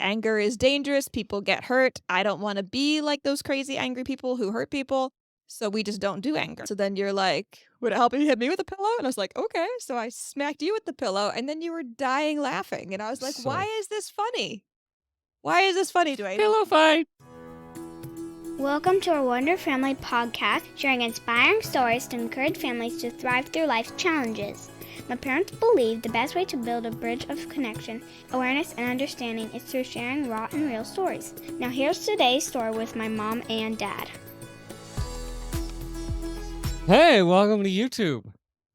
anger is dangerous. People get hurt. I don't want to be like those crazy angry people who hurt people. So we just don't do anger. So then you're like, would it help if you hit me with a pillow? And I was like, okay. So I smacked you with the pillow and then you were dying laughing. And I was like, why is this funny? Why is this funny, Dwayne? Pillow fight. Welcome to our Wonder Family podcast, sharing inspiring stories to encourage families to thrive through life's challenges. My parents believe the best way to build a bridge of connection, awareness, and understanding is through sharing raw and real stories. Now here's today's story with my mom and dad. Hey, welcome to YouTube.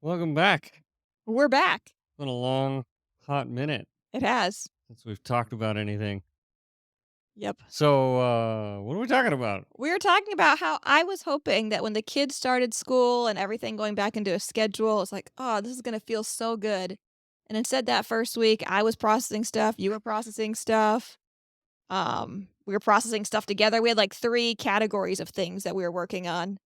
Welcome back. We're back. It's been a long, hot minute It has. since we've talked about anything. Yep. So, what are we talking about? We were talking about how I was hoping that when the kids started school and everything going back into a schedule, it's like, oh, this is going to feel so good. And instead, that first week, I was processing stuff. You were processing stuff. We were processing stuff together. We had like 3 categories of things that we were working on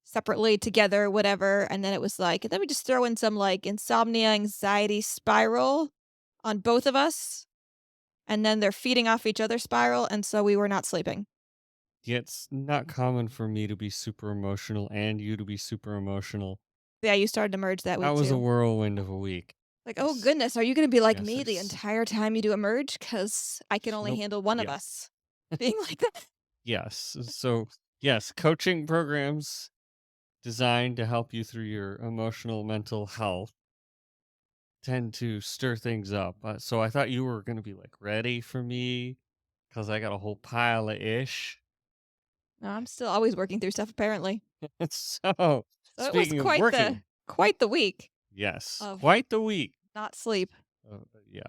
separately, together, whatever. And then it was like, and then we just throw in some like insomnia, anxiety spiral on both of us. And then they're feeding off each other spiral. And so we were not sleeping. Yeah, it's not common for me to be super emotional and you to be super emotional. Yeah, you started to merge that week That was too. a whirlwind of a week. Like, oh goodness, are you going to be like Yes, me the it's- entire time you do a merge? Because I can only Nope. handle one of Yeah. us being like that. Yes. So, yes, coaching programs designed to help you through your emotional, mental health tend to stir things up. So I thought you were going to be like ready for me because I got a whole pile of ish. No, I'm still always working through stuff, apparently. So, So it was speaking of working, quite the week. yes, of quite the week. Not sleep. Yeah,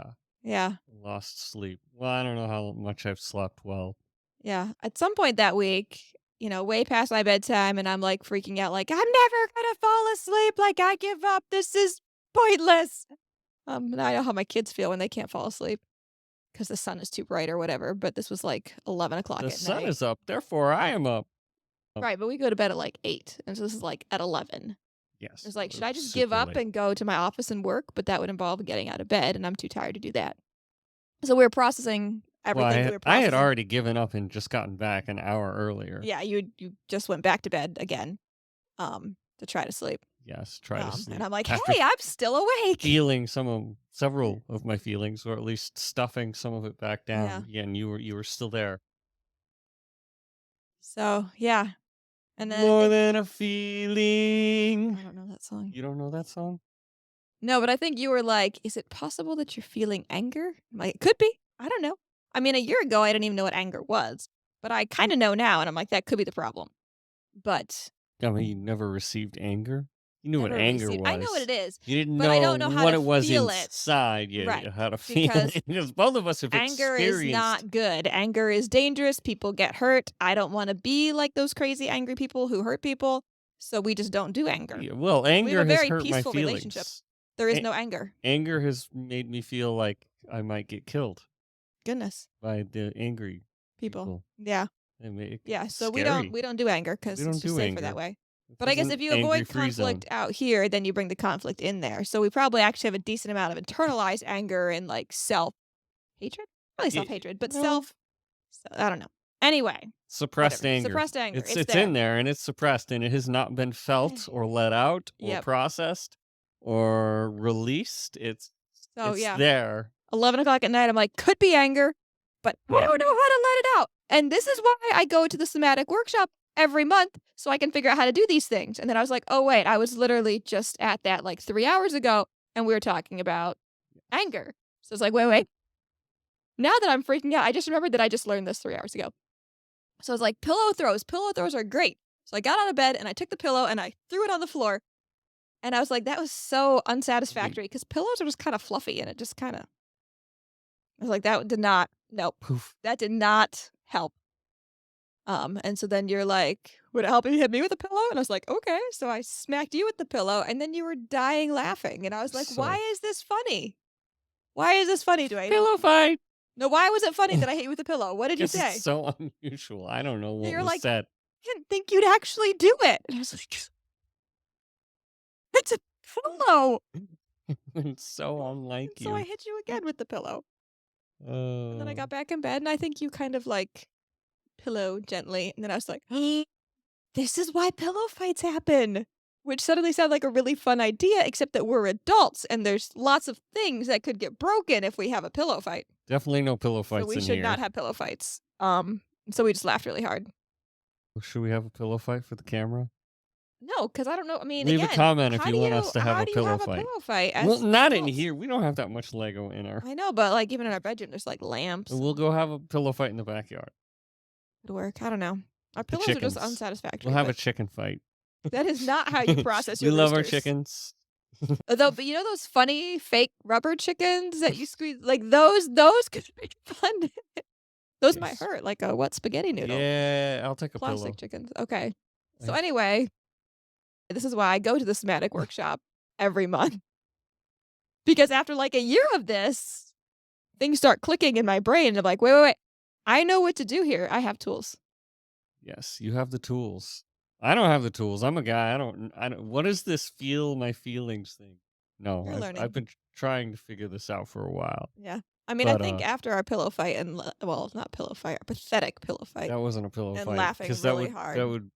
Yeah. lost sleep. Well, I don't know how much I've slept well. Yeah. At some point that week, way past my bedtime, and I'm like freaking out, like, I'm never going to fall asleep. Like, I give up. This is pointless. And I know how my kids feel when they can't fall asleep because the sun is too bright or whatever. But this was like 11 o'clock The at sun night. is up, therefore I am up. Right, but we go to bed at like 8. And so this is like at 11. Yes. It's like, should I just super give up late. and go to my office and work? But that would involve getting out of bed, and I'm too tired to do that. So we were processing Well, everything we were processing. I had already given up and just gotten back an hour earlier. Yeah, you just went back to bed again to try to sleep. Yes, try to sleep. And I'm like, After hey, I'm still awake. feeling several of my feelings, or at least stuffing some of it back down. Yeah, and you were still there. So, yeah. And then More than a feeling. I don't know that song. You don't know that song? No, but I think you were like, is it possible that you're feeling anger? I'm like, it could be. I don't know. I mean, a year ago, I didn't even know what anger was, but I kind of know now. And I'm like, that could be the problem. But I mean, you never received anger? You knew what never anger received- was. I know what it is. You didn't but know, I don't know how what to it was feel it. inside. You Right, how to feel because it. Because both of us have Anger experienced. is not good. Anger is dangerous. People get hurt. I don't want to be like those crazy angry people who hurt people. So we just don't do anger. Yeah, well, We anger have a has very hurt my peaceful feelings. relationship. There is no anger. Anger has made me feel like I might get killed Goodness. by the angry people. Yeah. Yeah. So we don't do anger because We don't it's just do safer that anger. way. This But I guess isn't if you avoid angry-free zone. conflict out here, then you bring the conflict in there. So we probably actually have a decent amount of internalized anger and like self-hatred. Probably Yeah, self-hatred, but no. I don't know. Anyway. Suppressed whatever. anger. Suppressed anger. It's It's there. in there and it's suppressed and it has not been felt or let out or Yep. processed or released. It's yeah. there. 11 o'clock at night, I'm like, could be anger, but I don't know how to let it out. And this is why I go to the somatic workshop every month so I can figure out how to do these things. And then I was like, oh, wait, I was literally just at that like 3 hours ago and we were talking about anger. So it's like, wait. Now that I'm freaking out, I just remembered that I just learned this 3 hours ago. So I was like, pillow throws. Pillow throws are great. So I got out of bed and I took the pillow and I threw it on the floor. And I was like, that was so unsatisfactory because pillows are just kind of fluffy and it just kind of. I was like, that did not, no, Poof. that did not help. And so then you're like, would it help if you hit me with a pillow? And I was like, okay. So I smacked you with the pillow and then you were dying laughing. And I was like, why is this funny? Why is this funny, Dwayne? Pillow fight. No, why was it funny that I hit you with a pillow? What did you say? It's so unusual. I don't know what You're was like, said. I didn't think you'd actually do it. And I was like, it's a pillow. It's so unlike So you. I hit you again with the pillow. And then I Uh, got back in bed, and I think you kind of like pillow gently, and then I was like, this is why pillow fights happen. Which suddenly sounded like a really fun idea, except that we're adults, and there's lots of things that could get broken if we have a pillow fight. definitely no pillow So fights we in should not here. have pillow fights. So we just laughed really hard. Should we have a pillow fight for the camera? No, because I don't know. I mean, Leave a again, comment if how you do want you us to have how a do you pillow have a fight. pillow fight Well, as not in adults? here. We don't have that much Lego in our. I know, but like even in our bedroom, there's like lamps. We'll go have a pillow fight in the backyard. It'd work. I don't know. Our The pillows are just chickens. unsatisfactory. We'll have a but chicken fight. that is not how you process We your love our roosters. chickens. Though, but you know those funny fake rubber chickens that you squeeze, like those could be fun. Those might Yes. hurt, like a wet spaghetti noodle. Yeah, I'll take a Plastic pillow. chickens. Okay. So I- anyway, this is why I go to the somatic workshop every month. Because after like a year of this, things start clicking in my brain. And I'm like, wait. I know what to do here. I have tools. Yes, you have the tools. I don't have the tools. I'm a guy. I don't. What is this feel my feelings thing? No, You're learning. I've been trying to figure this out for a while. Yeah. I mean, But I think after our pillow fight and well, not pillow fight, our pathetic pillow fight. that wasn't a pillow and fight laughing because really that hard. would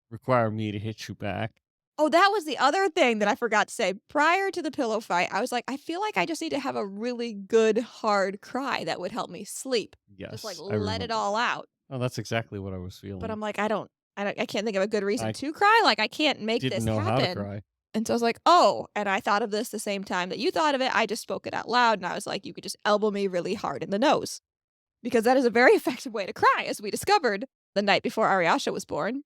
require me to hit you back. Oh, that was the other thing that I forgot to say. Prior to the pillow fight, I was like, I feel like I just need to have a really good, hard cry that would help me sleep. Yes, Just like I let it remember. all out. Oh, that's exactly what I was feeling. But I'm like, I can't think of a good reason I to cry. Like, I can't make didn't this know how to happen. cry. And so I was like, oh, and I thought of this the same time that you thought of it. I just spoke it out loud, and I was like, you could just elbow me really hard in the nose. Because that is a very effective way to cry, as we discovered the night before Ariasha was born.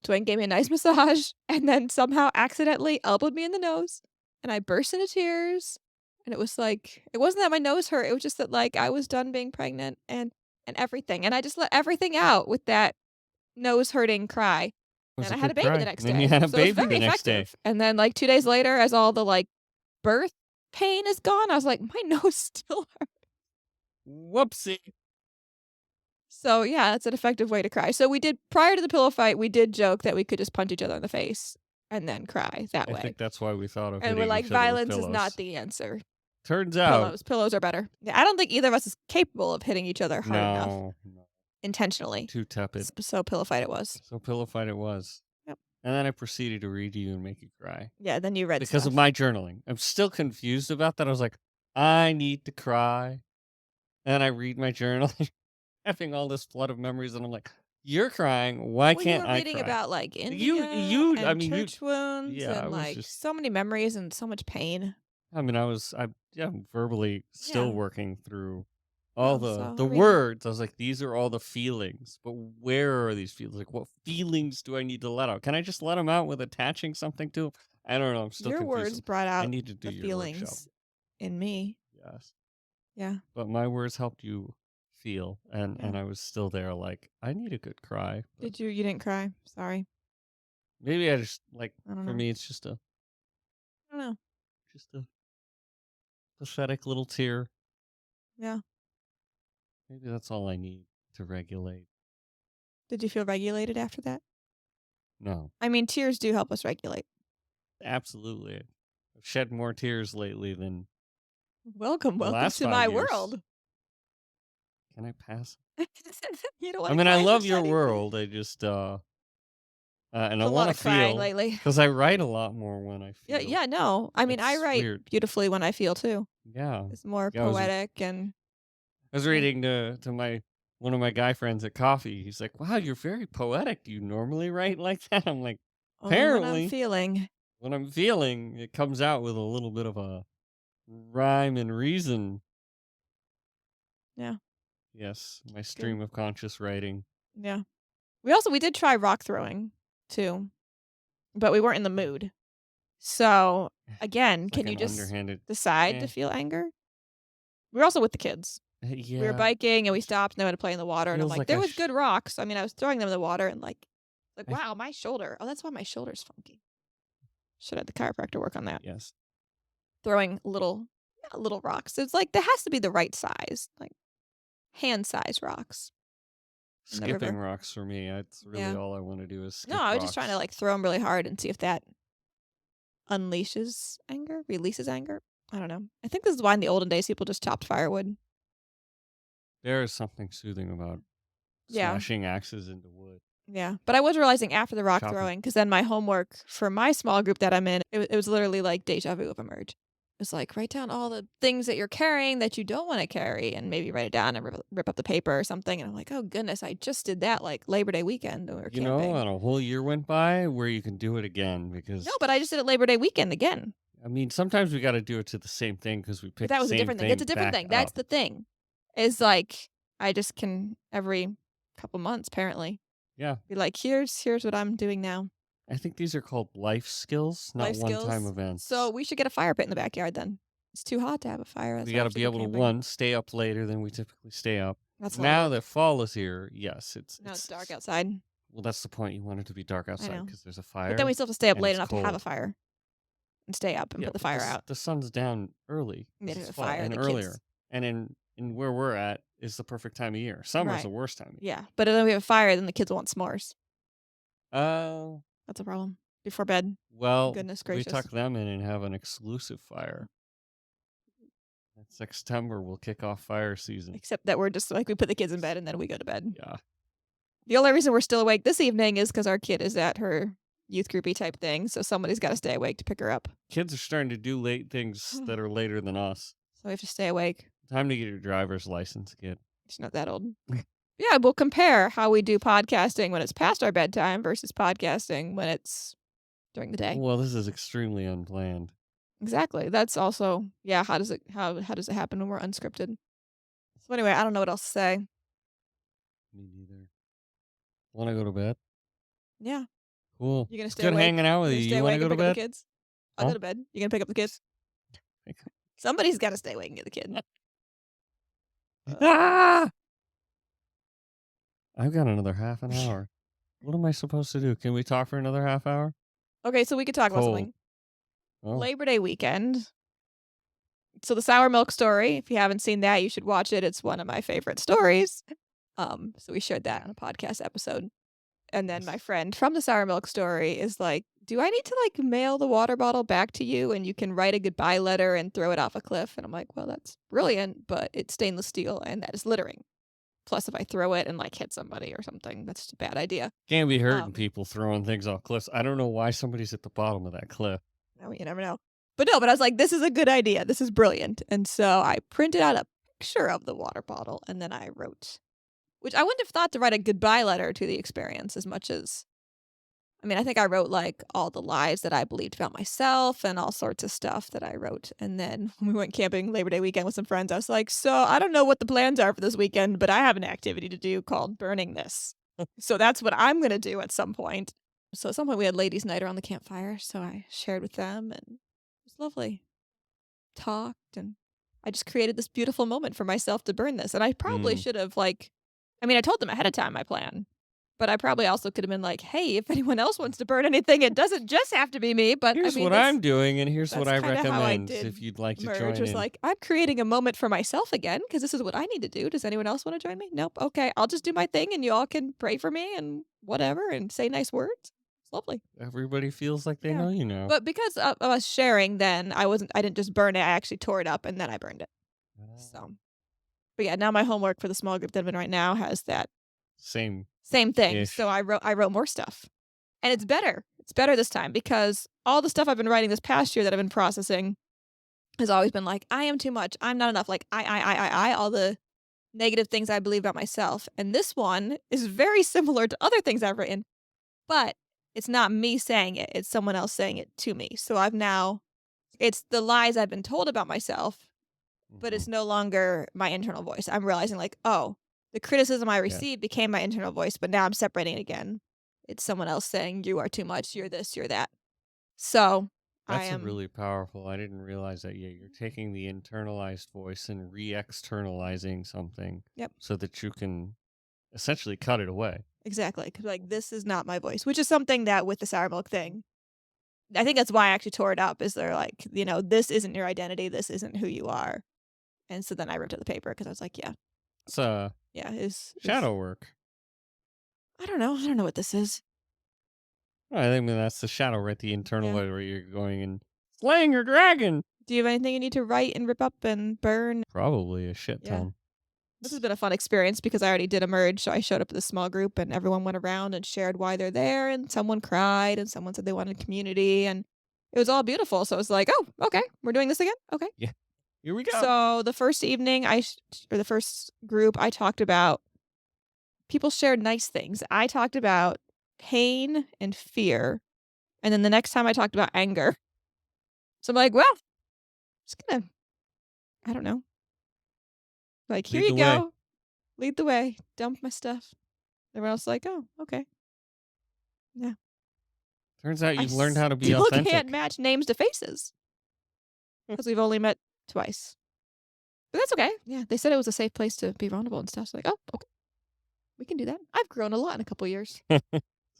Dwayne gave me a nice massage and then somehow accidentally elbowed me in the nose, and I burst into tears. And it was like, it wasn't that my nose hurt, it was just that like I was done being pregnant and everything. And I just let everything out with that nose hurting cry. It was And a I had a good baby cry. the next Then day. you had a So it was baby very the next day. effective. And then like 2 days later, as all the like birth pain is gone, I was like, my nose still hurts. Whoopsie. So yeah, that's an effective way to cry. So we did, prior to the pillow fight, we did joke that we could just punch each other in the face and then cry that I way. think that's why we thought of And we're hitting like, each other with violence is pillows. not the answer. Turns out, Pillows are better. Yeah, I don't think either of us is capable of hitting each other hard enough no, intentionally. too tepid. So pillow fight it was. So pillow fight it was. Yep. And then I proceeded to read to you and make you cry Yeah, then you read because stuff. of my journaling. I'm still confused about that. I was like, I need to cry. And I read my journal, having all this flood of memories, and I'm like, you're crying. Why Well, can't you were I reading cry? about like India you- and I mean, you- church wounds yeah, I and was like just- so many memories and so much pain. I mean, I'm verbally still Yeah. working through all so, the I mean- words. I was like, these are all the feelings, but where are these feelings? Like, what feelings do I need to let out? Can I just let them out with attaching something to them? I don't know. I'm still Your confused. words brought I out need to do the your feelings workshop. in me. Yes, Yeah. but my words helped you feel, and Yeah. I was still there. Like, I need a good cry. But Did you? You didn't cry. Sorry. maybe I just like I don't for know. me, it's just I don't know. a pathetic little tear. Yeah. Maybe that's all I need to regulate. Did you feel regulated after that? No, I mean, tears do help us regulate. absolutely. I've shed more tears lately than. Welcome last to 5 my years. world. Can I pass? You don't I wanna mean, cry I for love your anything. world. I just and I A lot want of to crying feel lately. because I write a lot more when I Yeah, feel. yeah, no. I mean, I It's write weird. beautifully when I feel too. Yeah. It's more Yeah, I was- poetic and I was reading to my one of my guy friends at coffee. He's like, "Wow, you're very poetic. Do you normally write like that?" I'm like, only when Apparently. I'm feeling. when I'm feeling, it comes out with a little bit of a rhyme and reason. Yeah. Yes, my stream of conscious writing. Yeah. We did try rock throwing too, but we weren't in the mood. So again, It's can like you an just underhanded? decide Eh. to feel anger? We were also with the kids. Yeah. We were biking and we stopped and they went to play in the water and I'm Feels like, like there I was good rocks. I mean, I was throwing them in the water and like I- wow, my shoulder. Oh, that's why my shoulder's funky. Should have the chiropractor work on that. Yes. Throwing little rocks. It's like there has to be the right size, like hand size rocks. In the Skipping river. rocks for me. That's really Yeah. all I want to do is skip No, I was just trying to rocks. like throw them really hard and see if that unleashes anger, releases anger. I don't know. I think this is why in the olden days people just chopped firewood. There is something soothing about Yeah. smashing axes into wood. Yeah. But I was realizing after the rock Chopping. throwing, because then my homework for my small group that I'm in, it was literally like deja vu of a merge. It's like, write down all the things that you're carrying that you don't want to carry and maybe write it down and rip up the paper or something. And I'm like, oh, goodness, I just did that like Labor Day weekend when we were You camping. know, and a whole year went by where you can do it again because... No, but I just did it Labor Day weekend again. I mean, sometimes we got to do it to the same thing because we But picked that the was a same different thing. thing It's a different back thing. That's up. the thing. Is like, I just can every couple months, apparently, Yeah. be like, here's what I'm doing now. I think these are called life skills, not Life one-time skills. events. So we should get a fire pit in the backyard then. It's too hot to have a fire. That's we why got to should be go able to, camping. one, stay up later than we typically stay up. That's a lot of Now work. that fall is here, yes, Now it's dark outside. Well, that's the point. You want it to be dark outside know. because there's a fire. But then we still have to stay up and late it's enough to have a cold. fire. And stay up and Yeah, put the but fire out. The sun's down early. And 'cause there's it's a fall, fire, and the earlier. kids- And in where we're at is the perfect time of year. Summer's the Right. worst time of year. Yeah. But then we have a fire, then the kids will want s'mores. Oh. That's a problem. Before bed. Well, Goodness we gracious. tuck them in and have an exclusive fire. Next September, we'll kick off fire season. Except that we're just like, we put the kids in bed and then we go to bed. Yeah. The only reason we're still awake this evening is because our kid is at her youth groupy type thing. So somebody's got to stay awake to pick her up. Kids are starting to do late things that are later than us. So we have to stay awake. Time to get your driver's license, kid. She's not that old. Yeah, we'll compare how we do podcasting when it's past our bedtime versus podcasting when it's during the day. Well, this is extremely unplanned. Exactly. That's also, yeah, how does it happen when we're unscripted? So anyway, I don't know what else to say. Me neither. Want to go to bed? Yeah. Cool. You're gonna It's stay good awake? hanging out with You're you. gonna stay You want to awake go and to pick up bed? the kids? I'll Huh? go to bed. You gonna pick up the kids? Somebody's got to stay awake and get the kid. Ah! I've got another half an hour. What am I supposed to do? Can we talk for another half hour? Okay, so we could talk about Cold. something. Oh. Labor Day weekend. So the sour milk story, if you haven't seen that, you should watch it. It's one of my favorite stories. So we shared that on a podcast episode. And then my friend from the sour milk story is like, do I need to like mail the water bottle back to you and you can write a goodbye letter and throw it off a cliff? And I'm like, well, that's brilliant, but it's stainless steel and that is littering. Plus, if I throw it and like hit somebody or something, that's just a bad idea. Can't be hurting Um, people throwing things off cliffs. I don't know why somebody's at the bottom of that cliff. No, you never know. But I was like, this is a good idea. This is brilliant. And so I printed out a picture of the water bottle and then I wrote, which I wouldn't have thought to write a goodbye letter to the experience as much as, I mean, I think I wrote like all the lies that I believed about myself and all sorts of stuff that I wrote. And then when we went camping Labor Day weekend with some friends, I was like, so I don't know what the plans are for this weekend, but I have an activity to do called burning this. So that's what I'm going to do at some point. So at some point we had ladies' night around the campfire. So I shared with them and it was lovely. Talked and I just created this beautiful moment for myself to burn this. And I probably should have I told them ahead of time my plan. But I probably also could have been like, hey, if anyone else wants to burn anything, it doesn't just have to be me. But Here's what I'm doing, and here's what I recommend if you'd like to join merge was in. like, I'm creating a moment for myself again because this is what I need to do. Does anyone else want to join me? Nope. Okay, I'll just do my thing, and you all can pray for me and whatever, and say nice words. It's lovely. Everybody feels like they Yeah. know you know. But because of us sharing, then I didn't just burn it. I actually tore it up and then I burned it. So, but yeah, now my homework for the small group that I'm in right now has that Same thing. Ish. So I wrote more stuff. And it's better. It's better this time because all the stuff I've been writing this past year that I've been processing has always been like, I am too much. I'm not enough. Like all the negative things I believe about myself. And this one is very similar to other things I've written, but it's not me saying it. It's someone else saying it to me. So it's the lies I've been told about myself, but it's no longer my internal voice. I'm realizing like, oh, the criticism I received became my internal voice, but now I'm separating it again. It's someone else saying, you are too much, you're this, you're that. So That's really powerful. I didn't realize that yet. You're taking the internalized voice and re-externalizing something so that you can essentially cut it away. Exactly. 'Cause like, this is not my voice, which is something that with the sour milk thing, I think that's why I actually tore it up, is they're like, this isn't your identity. This isn't who you are. And so then I ripped out the paper because I was like, yeah. It's It's shadow work. I don't know what this is. I think that's the shadow, right? The internal way where you're going and slaying your dragon. Do you have anything you need to write and rip up and burn? Probably a shit ton. This has been a fun experience because I already did a merge. So I showed up at the small group and everyone went around and shared why they're there. And someone cried and someone said they wanted community. And it was all beautiful. So it was like, oh, okay, we're doing this again. Okay. Yeah. Here we go. So the first evening, or the first group, I talked about people shared nice things. I talked about pain and fear. And then the next time I talked about anger. So I'm like, well, just gonna, I don't know. Like, here Lead you the way. go. Lead the way. Dump my stuff. Everyone else like, oh, okay. Yeah. Turns out I you've learned how to be still authentic. can't match names to faces. Because we've only met twice. But that's okay. Yeah, they said it was a safe place to be vulnerable and stuff. So like, oh, okay. We can do that. I've grown a lot in a couple years. To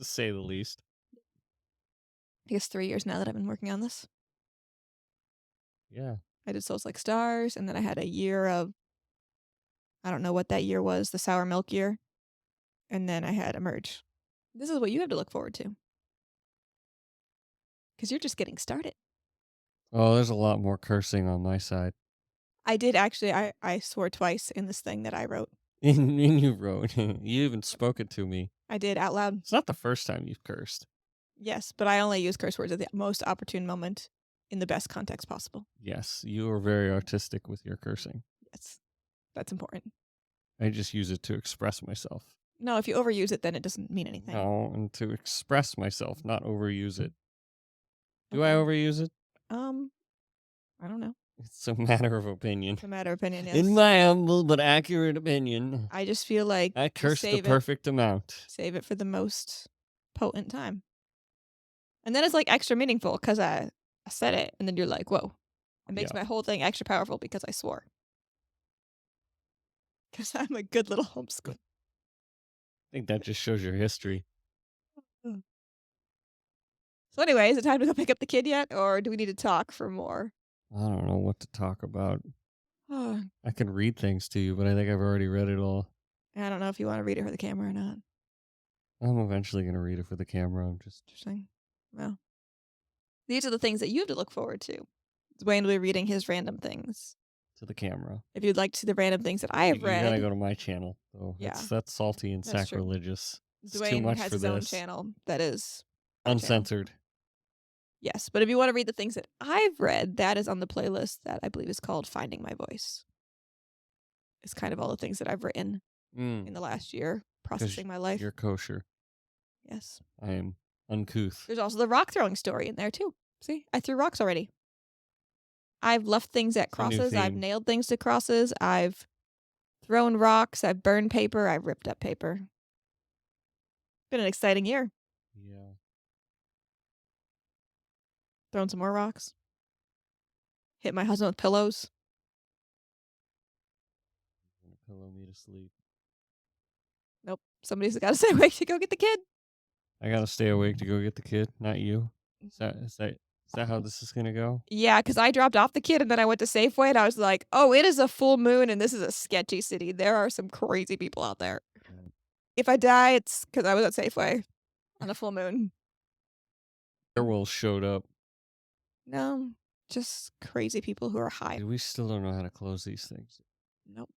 say the least. I guess 3 years now that I've been working on this. Yeah. I did Souls Like Stars, and then I had a year of, I don't know what that year was, the sour milk year. And then I had Emerge. This is what you have to look forward to. Because you're just getting started. Oh, there's a lot more cursing on my side. I did actually, I swore twice in this thing that I wrote. And you wrote. You even spoke it to me. I did out loud. It's not the first time you've cursed. Yes, but I only use curse words at the most opportune moment in the best context possible. Yes, you are very artistic with your cursing. Yes, that's important. I just use it to express myself. No, if you overuse it, then it doesn't mean anything. No, and to express myself, not overuse it. Do I Okay. overuse it? I don't know. It's a matter of opinion. It's a matter of opinion, yes. In my humble but accurate opinion, I just feel like I just curse the save it. perfect amount. Save it for the most potent time. And then it's like extra meaningful because I said it and then you're like, whoa. It makes Yeah. my whole thing extra powerful because I swore. Because I'm a good little homeschool. I think that just shows your history. So anyway, is it time to go pick up the kid yet? Or do we need to talk for more? I don't know what to talk about. Oh, I can read things to you, but I think I've already read it all. I don't know if you want to read it for the camera or not. I'm eventually going to read it for the camera. I'm just... Interesting. Well, these are the things that you have to look forward to. Dwayne will be reading his random things. To the camera. If you'd like to see the random things that I have You read. gotta go to my channel. So Yeah. That's salty and That's true. sacrilegious. It's Dwayne too much has for his own this. channel that is our channel. Uncensored. Yes, but if you want to read the things that I've read, that is on the playlist that I believe is called Finding My Voice. It's kind of all the things that I've written in the last year, processing my life. You're kosher. Yes. I am uncouth. There's also the rock throwing story in there too. See, I threw rocks already. I've left things at It's a new crosses. I've theme. nailed things to crosses. I've thrown rocks. I've burned paper. I've ripped up paper. Been an exciting year. Yeah. Thrown some more rocks. Hit my husband with pillows. Gonna pillow me to sleep. Nope. Somebody's got to stay awake to go get the kid. I gotta stay awake to go get the kid, not you. Is that how this is gonna go? Yeah, because I dropped off the kid and then I went to Safeway and I was like, oh, it is a full moon and this is a sketchy city. There are some crazy people out there. Right. If I die, it's because I was at Safeway on a full moon. Werewolves showed up. No, just crazy people who are high. Dude, we still don't know how to close these things. Nope.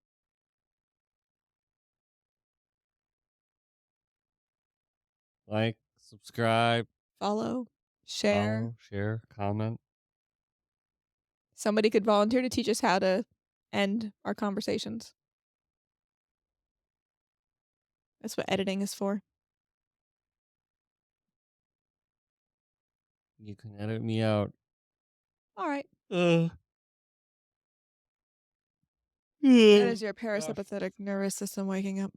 Like, subscribe, Follow, share. follow, share, comment. Somebody could volunteer to teach us how to end our conversations. That's what editing is for. You can edit me out. All right. That That is your parasympathetic nervous system waking up.